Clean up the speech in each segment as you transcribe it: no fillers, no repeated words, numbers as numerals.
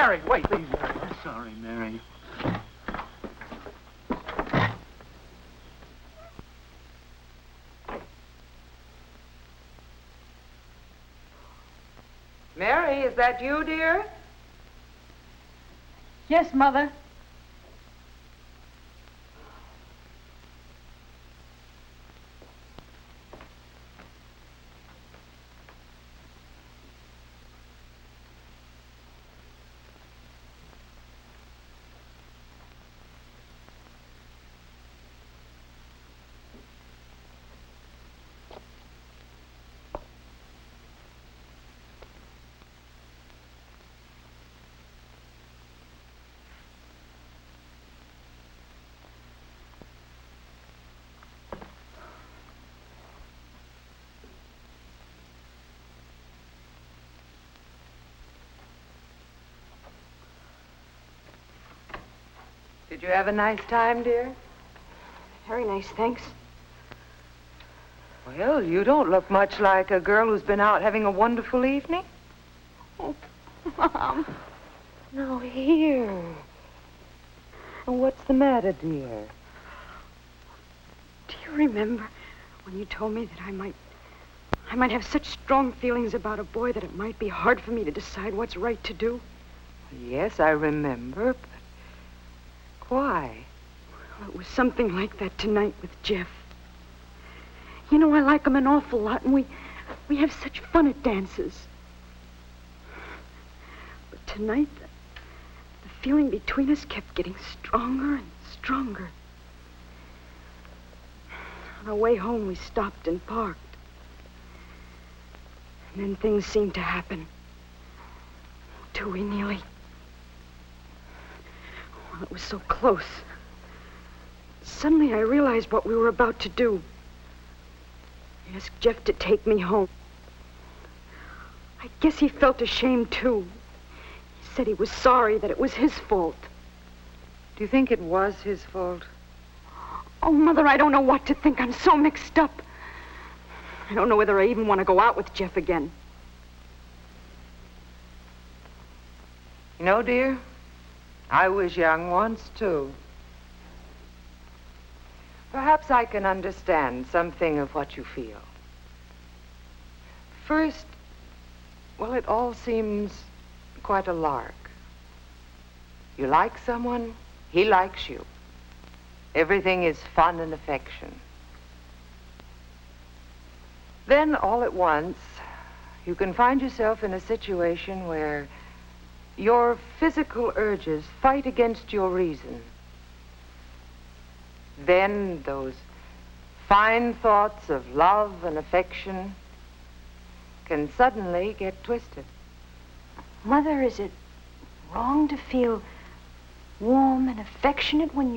Mary, wait, please, Mary. I'm sorry, Mary. Mary, is that you, dear? Yes, Mother. Did you have a nice time, dear? Very nice, thanks. Well, you don't look much like a girl who's been out having a wonderful evening. Oh, Mom. No, here. Oh, what's the matter, dear? Do you remember when you told me that I might have such strong feelings about a boy that it might be hard for me to decide what's right to do? Yes, I remember, but why? Well, it was something like that tonight with Jeff. You know, I like him an awful lot, and we have such fun at dances. But tonight, the feeling between us kept getting stronger and stronger. On our way home, we stopped and parked. And then things seemed to happen. Too nearly. Well, it was so close. Suddenly, I realized what we were about to do. I asked Jeff to take me home. I guess he felt ashamed, too. He said he was sorry, that it was his fault. Do you think it was his fault? Oh, Mother, I don't know what to think. I'm so mixed up. I don't know whether I even want to go out with Jeff again. You know, dear, I was young once, too. Perhaps I can understand something of what you feel. First, well, it all seems quite a lark. You like someone, he likes you. Everything is fun and affection. Then, all at once, you can find yourself in a situation where your physical urges fight against your reason. Then those fine thoughts of love and affection can suddenly get twisted. Mother, is it wrong to feel warm and affectionate when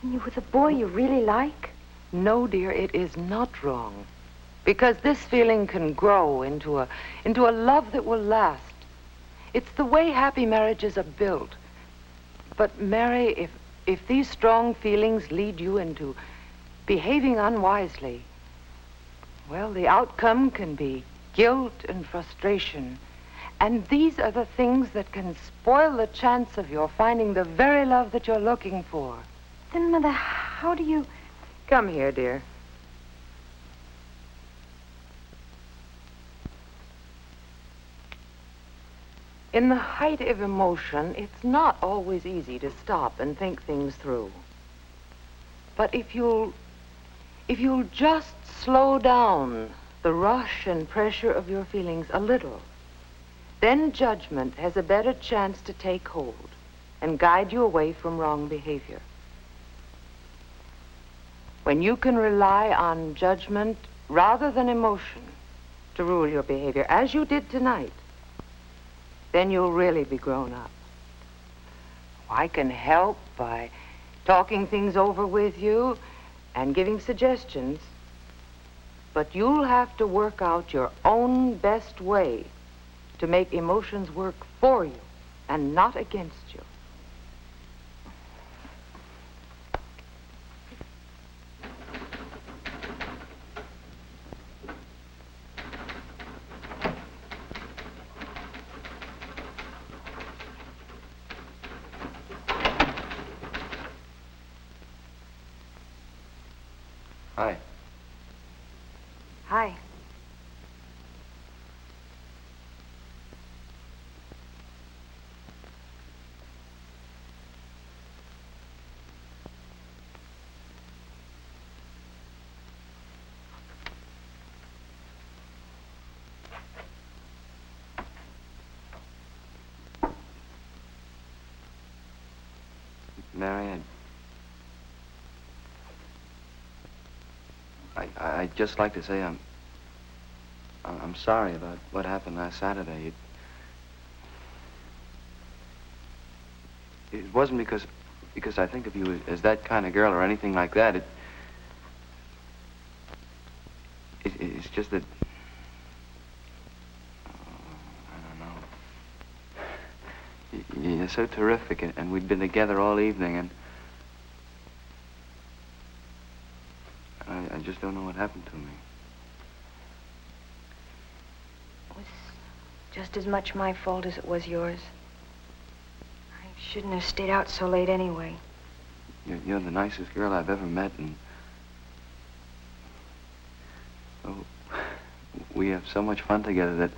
you're with a boy you really like? No, dear, it is not wrong. Because this feeling can grow into a love that will last. It's the way happy marriages are built. But, Mary, if these strong feelings lead you into behaving unwisely, well, the outcome can be guilt and frustration. And these are the things that can spoil the chance of your finding the very love that you're looking for. Then, Mother, how do you... Come here, dear. In the height of emotion, it's not always easy to stop and think things through. But if you'll just slow down the rush and pressure of your feelings a little, then judgment has a better chance to take hold and guide you away from wrong behavior. When you can rely on judgment rather than emotion to rule your behavior, as you did tonight, then you'll really be grown up. I can help by talking things over with you and giving suggestions, but you'll have to work out your own best way to make emotions work for you and not against you. Hi. Hi. Mary, I'd just like to say I'm sorry about what happened last Saturday. It wasn't because I think of you as that kind of girl or anything like that. It's just that you're so terrific, and we'd been together all evening, and I just don't know what happened to me. It was just as much my fault as it was yours. I shouldn't have stayed out so late anyway. You're the nicest girl I've ever met, and we have so much fun together that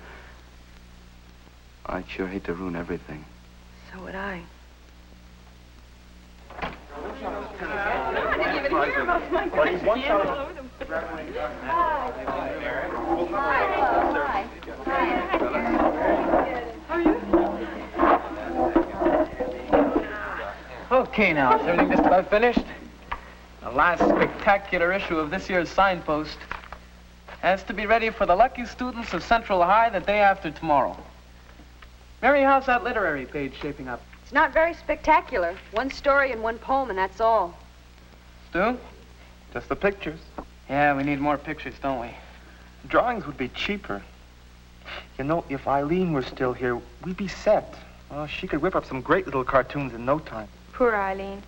I'd sure hate to ruin everything. So would I. Okay, now, is everything just about finished? The last spectacular issue of this year's Signpost has to be ready for the lucky students of Central High the day after tomorrow. Mary, how's that literary page shaping up? It's not very spectacular. One story and one poem, and that's all. Stu? Just the pictures. Yeah, we need more pictures, don't we? Drawings would be cheaper. You know, if Eileen were still here, we'd be set. Oh, she could whip up some great little cartoons in no time. Poor Eileen.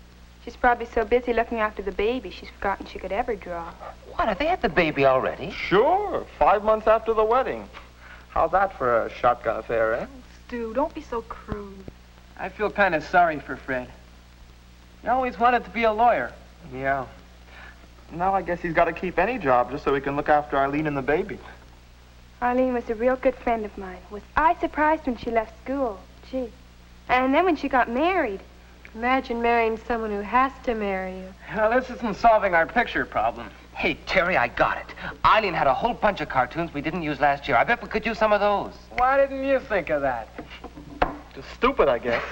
She's probably so busy looking after the baby, she's forgotten she could ever draw. What, have they had the baby already? Sure, 5 months after the wedding. How's that for a shotgun affair, eh? Stu, don't be so crude. I feel kind of sorry for Fred. He always wanted to be a lawyer. Yeah. Now I guess he's got to keep any job just so he can look after Eileen and the baby. Eileen was a real good friend of mine. Was I surprised when she left school? Gee. And then when she got married. Imagine marrying someone who has to marry you. Well, this isn't solving our picture problem. Hey, Terry, I got it. Eileen had a whole bunch of cartoons we didn't use last year. I bet we could use some of those. Why didn't you think of that? Just stupid, I guess.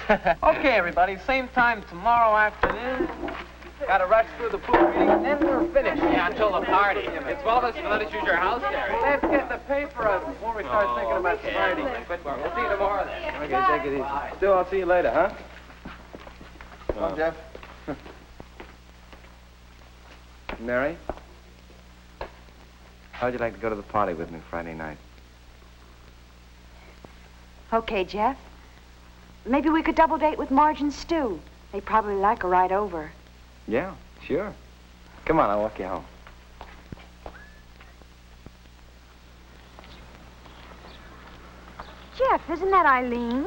Okay, everybody, same time tomorrow afternoon. Gotta rush through the proof reading, and then we're finished. Yeah, until the party. It's one of us to let us use your house, Terry. Let's get the paper out before we start thinking about the party. We'll see you tomorrow, then. Okay, take it easy. Stu, I'll see you later, huh? Well, Jeff. Mary? How'd you like to go to the party with me Friday night? Okay, Jeff. Maybe we could double date with Marge and Stu. They'd probably like a ride over. Yeah, sure. Come on, I'll walk you home. Jeff, isn't that Eileen?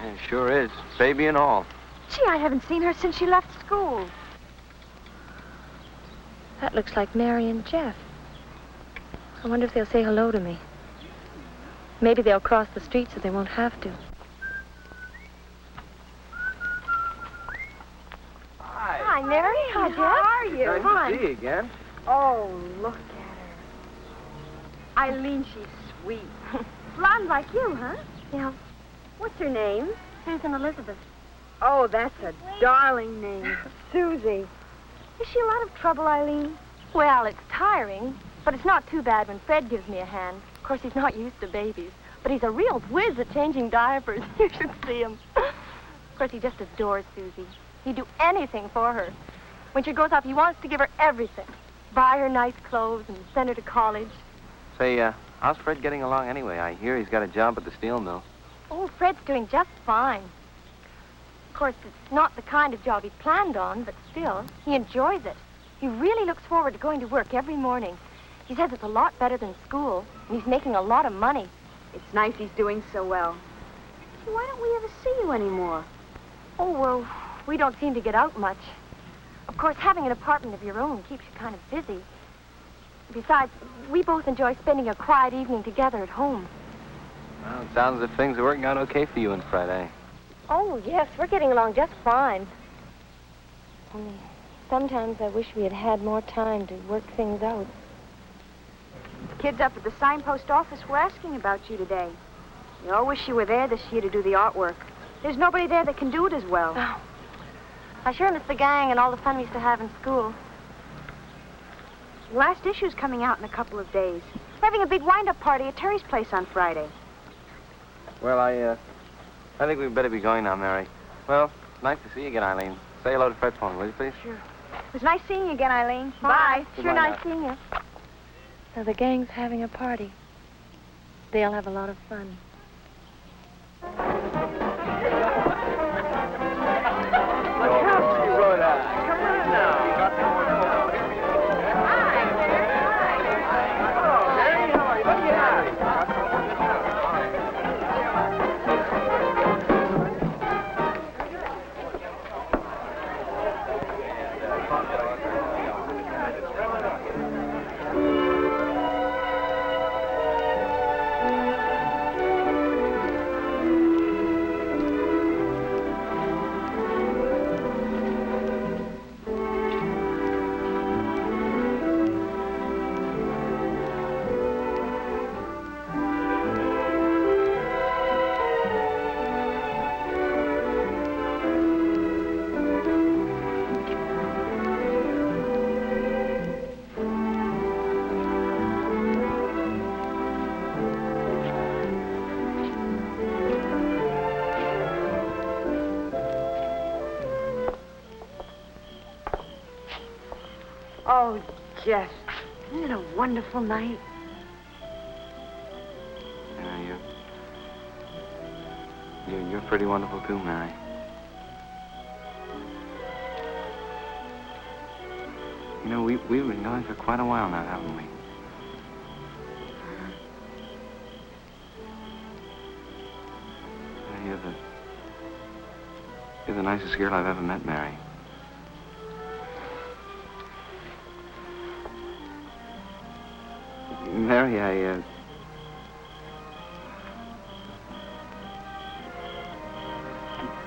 Yeah, sure is. Baby and all. Gee, I haven't seen her since she left school. That looks like Mary and Jeff. I wonder if they'll say hello to me. Maybe they'll cross the street so they won't have to. Hi, Mary. Hi, Jeff. How are you? Nice to see you again. Oh, look at her. Eileen, she's sweet. Blonde like you, huh? Yeah, What's her name? Susan Elizabeth. Oh, that's a darling name. Susie. Is she a lot of trouble, Eileen? Well, it's tiring, but it's not too bad when Fred gives me a hand. Of course, he's not used to babies, but he's a real whiz at changing diapers. You should see him. Of course, he just adores Susie. He'd do anything for her. When she grows up, he wants to give her everything. Buy her nice clothes and send her to college. Say, how's Fred getting along anyway? I hear he's got a job at the steel mill. Oh, Fred's doing just fine. Of course, it's not the kind of job he'd planned on, but still, he enjoys it. He really looks forward to going to work every morning. He says it's a lot better than school, and he's making a lot of money. It's nice he's doing so well. Why don't we ever see you anymore? Oh, well, we don't seem to get out much. Of course, having an apartment of your own keeps you kind of busy. Besides, we both enjoy spending a quiet evening together at home. Well, it sounds as if things are working out okay for you and Fred, eh? Oh, yes, we're getting along just fine. Only sometimes I wish we had had more time to work things out. The kids up at the signpost office were asking about you today. They all wish you were there this year to do the artwork. There's nobody there that can do it as well. Oh, I sure miss the gang and all the fun we used to have in school. The last issue's coming out in a couple of days. We're having a big wind-up party at Terry's place on Friday. Well, I think we'd better be going now, Mary. Well, nice to see you again, Eileen. Say hello to Fred for me, will you, please? Sure. It was nice seeing you again, Eileen. Bye. Goodbye Sure nice now. seeing you. So the gang's having a party. They'll have a lot of fun. Oh, Jeff, isn't it a wonderful night? Yeah, you're pretty wonderful too, Mary. You know, we've been going for quite a while now, haven't we? Yeah, you're the nicest girl I've ever met, Mary. Mary,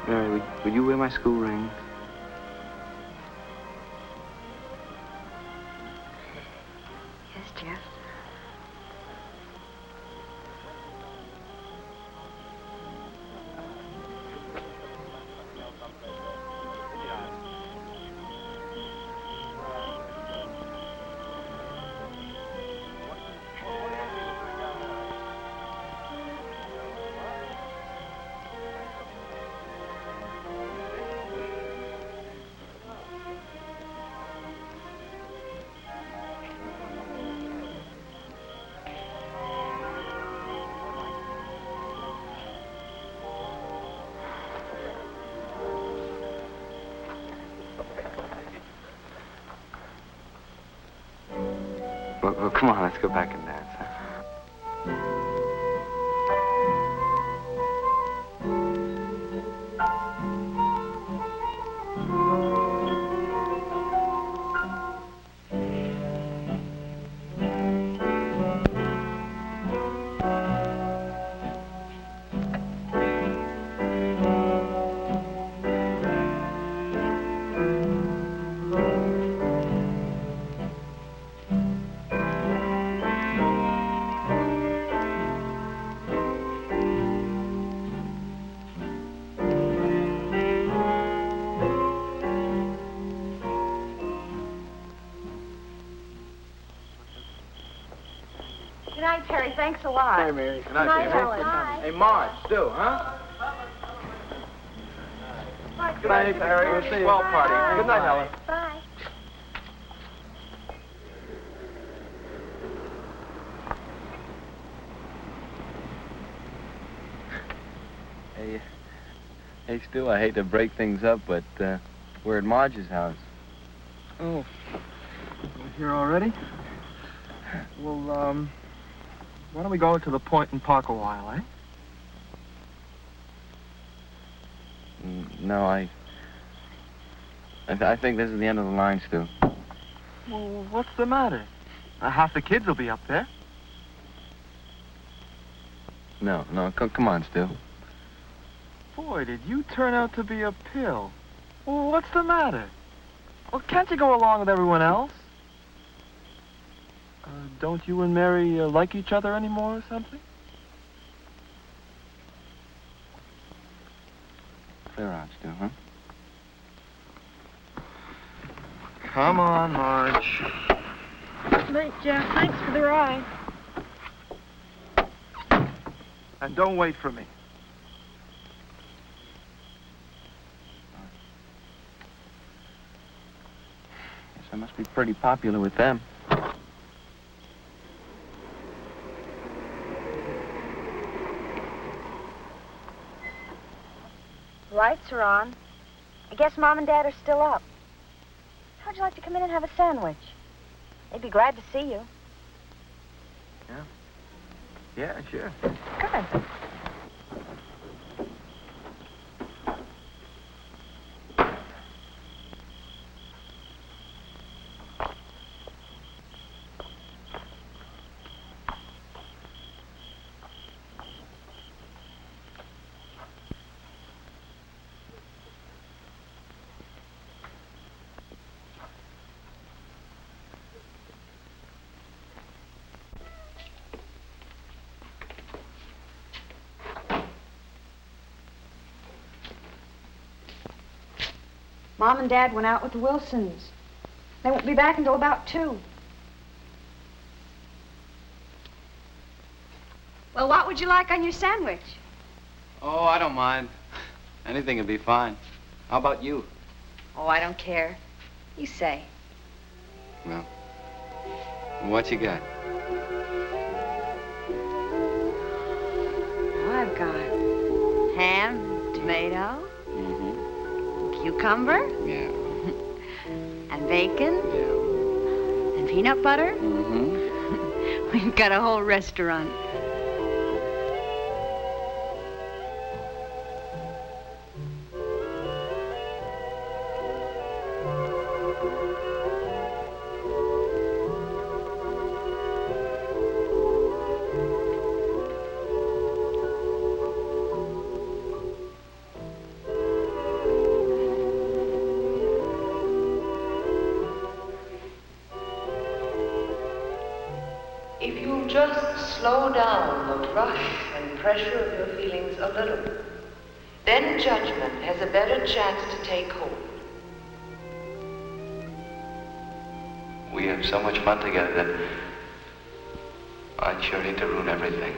Mary, would you wear my school ring? Yes, Jeff. Well, come on, let's go back and dance, huh? Good night, Terry. Thanks a lot. Hey, Mary. Good Night, night, Helen. Mary. Hey, Marge, Stu, huh? Good night, Harry. We'll see you. Swell party. Good night, Helen. Bye. Hey, Stu, I hate to break things up, but we're at Marge's house. Oh. Here already? Well, why don't we go to the point and park a while, eh? No, I think this is the end of the line, Stu. Well, what's the matter? Half the kids will be up there. No, come on, Stu. Boy, did you turn out to be a pill. Well, what's the matter? Well, can't you go along with everyone else? Don't you and Mary like each other anymore or something? Clear out, Stu, huh? Come on, Marge. Night, Jeff. Thanks for the ride. And don't wait for me. Guess I must be pretty popular with them. Lights are on. I guess Mom and Dad are still up. How'd you like to come in and have a sandwich? They'd be glad to see you. Yeah, sure. Good. Mom and Dad went out with the Wilsons. They won't be back until about 2. Well, what would you like on your sandwich? Oh, I don't mind. Anything would be fine. How about you? Oh, I don't care. You say. Well, what you got? Oh, I've got ham, tomato, cucumber, Yeah. and bacon, Yeah. and peanut butter. Mm-hmm. We've got a whole restaurant. If you'll just slow down the rush and pressure of your feelings a little, then judgment has a better chance to take hold. We have so much fun together that I'd sure hate to ruin everything.